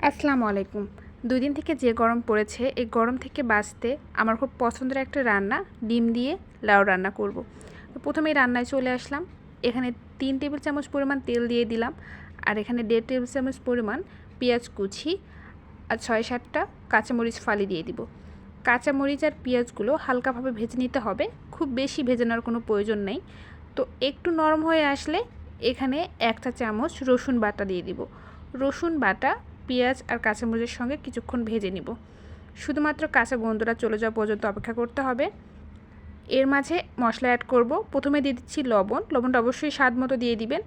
আসসালামু আলাইকুম। ২ দিন থেকে যে গরম পড়েছে, এই গরম থেকে বাঁচতে আমার খুব পছন্দের একটা রান্না ডিম দিয়ে লাউ রান্না করব। তো প্রথমেই রান্নায় চলে আসলাম। এখানে ৩ টেবিল চামচ পরিমাণ তেল দিয়ে দিলাম। আর এখানে ১.৫ টেবিল চামচ পরিমাণ পেঁয়াজ কুচি আর ৬-৭টা কাঁচামরিচ ফালি দিয়ে দিব। কাঁচামরিচ আর পেঁয়াজগুলো হালকাভাবে ভেজে নিতে হবে, খুব বেশি ভেজে নেওয়ার কোনো প্রয়োজন নেই। তো একটু নরম হয়ে আসলে এখানে ১ চা চামচ রসুন বাটা দিয়ে দিব। রসুন বাটা পেঁয়াজ আর কাঁচামরিচের সঙ্গে কিছুক্ষণ ভেজে নিব। শুধুমাত্র কাঁচা গন্ধটা চলে যাওয়া পর্যন্ত অপেক্ষা করতে হবে। এর মাঝে মশলা অ্যাড করব। প্রথমে দিয়ে দিচ্ছি লবণ। লবণটা অবশ্যই স্বাদ মতো দিয়ে দিবেন।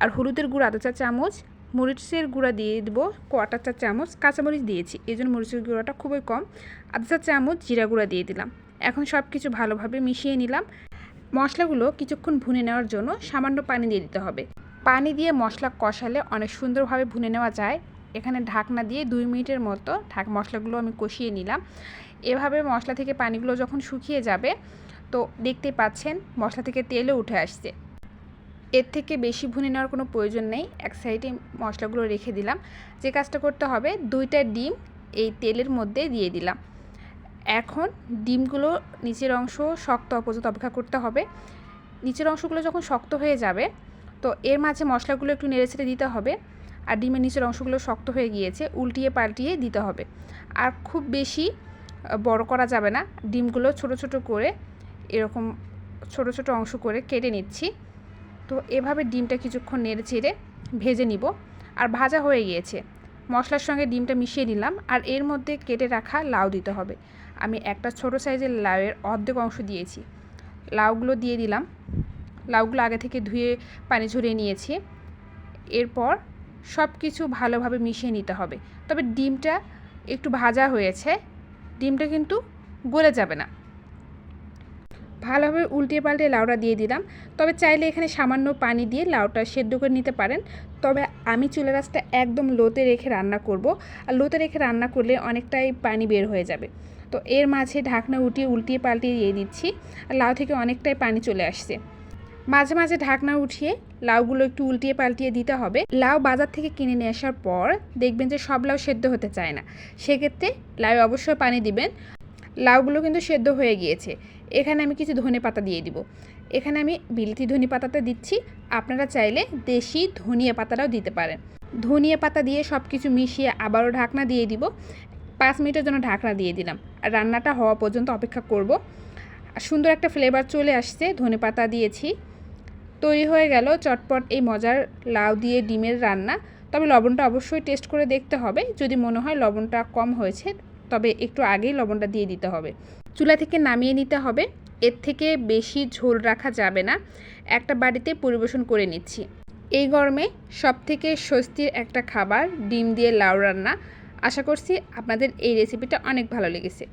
আর হলুদের গুঁড়া ১/২ চা চামচ, মরিচের গুঁড়া দিয়ে দেবো ১/৪ চা চামচ। কাঁচামরিচ দিয়েছি, এই জন্য মরিচের গুঁড়াটা খুবই কম। ১/২ চা চামচ জিরা গুঁড়া দিয়ে দিলাম। এখন সব কিছু ভালোভাবে মিশিয়ে নিলাম। মশলাগুলো কিছুক্ষণ ভুনে নেওয়ার জন্য সামান্য পানি দিয়ে দিতে হবে। পানি দিয়ে মশলা কষালে অনেক সুন্দরভাবে ভুনে নেওয়া যায়। এখানে ঢাকনা দিয়ে ২ মিনিটের মতো মশলাগুলো আমি কষিয়ে নিলাম। এভাবে মশলা থেকে পানিগুলো যখন শুকিয়ে যাবে, তো দেখতেই পাচ্ছেন মশলা থেকে তেলও উঠে আসছে। এর থেকে বেশি ভুনে নেওয়ার কোনো প্রয়োজন নেই। এক সাইডে মশলাগুলো রেখে দিলাম। যে কাজটা করতে হবে, ২টা ডিম এই তেলের মধ্যে দিয়ে দিলাম। এখন ডিমগুলো নিচের অংশ শক্ত হওয়া পর্যন্ত অপেক্ষা করতে হবে। নিচের অংশগুলো যখন শক্ত হয়ে যাবে, তো এর মাঝে মশলাগুলো একটু নেড়েচেড়ে দিতে হবে। আর ডিমের নিচের অংশগুলো শক্ত হয়ে গিয়েছে, উল্টিয়ে পাল্টিয়ে দিতে হবে। আর খুব বেশি বড় করা যাবে না। ডিমগুলো ছোট ছোট করে এরকম ছোট ছোট অংশ করে কেটে নিচ্ছি। তো এভাবে ডিমটা কিছুক্ষণ নেড়েচেড়ে ভেজে নিব। আর ভাজা হয়ে গিয়েছে, মশলার সঙ্গে ডিমটা মিশিয়ে নিলাম। আর এর মধ্যে কেটে রাখা লাউ দিতে হবে। আমি একটা ছোট সাইজের লাউয়ের অর্ধেক অংশ দিয়েছি। লাউগুলো দিয়ে দিলাম। লাউগুলো আগে থেকে ধুয়ে পানি ঝরিয়ে নিয়েছি। এরপর সব কিছু ভালোভাবে মিশিয়ে নিতে হবে। তবে ডিমটা একটু ভাজা হয়েছে, ডিমটা কিন্তু গলে যাবে না। ভালোভাবে উল্টিয়ে পাল্টে লাউটা দিয়ে দিলাম। তবে চাইলে এখানে সামান্য পানি দিয়ে লাউটা সেদ্ধ করে নিতে পারেন। তবে আমি চুলার আঁচটা একদম লোতে রেখে রান্না করব। আর লোতে রেখে রান্না করলে অনেকটাই পানি বের হয়ে যাবে। তো এর মাঝে ঢাকনা উল্টিয়ে পাল্টিয়ে দিয়ে দিচ্ছি। আর লাউ থেকে অনেকটাই পানি চলে আসছে। মাঝে মাঝে ঢাকনা উঠিয়ে লাউগুলো একটু উল্টিয়ে পাল্টিয়ে দিতে হবে। লাউ বাজার থেকে কিনে নিয়ে আসার পর দেখবেন যে সব লাউ সেদ্ধ হতে চায় না। সেক্ষেত্রে লাউ অবশ্যই পানি দিবেন। লাউগুলো কিন্তু সেদ্ধ হয়ে গিয়েছে। এখানে আমি কিছু ধনেপাতা দিয়ে দিব। এখানে আমি বিলিতি ধনেপাতাটা দিচ্ছি। আপনারা চাইলে দেশি ধনিয়া পাতাটাও দিতে পারেন। ধনিয়া পাতা দিয়ে সব কিছু মিশিয়ে আবারও ঢাকনা দিয়ে দিব। ৫ মিনিটের জন্য ঢাকনা দিয়ে দিলাম। আর রান্নাটা হওয়া পর্যন্ত অপেক্ষা করব। সুন্দর একটা ফ্লেভার চলে আসছে, ধনেপাতা দিয়েছি। তৈরি হয়ে গেল চটপট এই মজার লাউ দিয়ে ডিমের রান্না। তবে লবণটা অবশ্যই টেস্ট করে দেখতে হবে। যদি মনে হয় লবণটা কম হয়েছে, তবে একটু আগেই লবণটা দিয়ে দিতে হবে। চুলা থেকে নামিয়ে নিতে হবে। এর থেকে বেশি ঝোল রাখা যাবে না। একটা বাড়িতে পরিবেশন করে নিচ্ছি। এই গরমে সবথেকে স্বস্তির একটা খাবার ডিম দিয়ে লাউ রান্না। আশা করছি আপনাদের এই রেসিপিটা অনেক ভালো লেগেছে।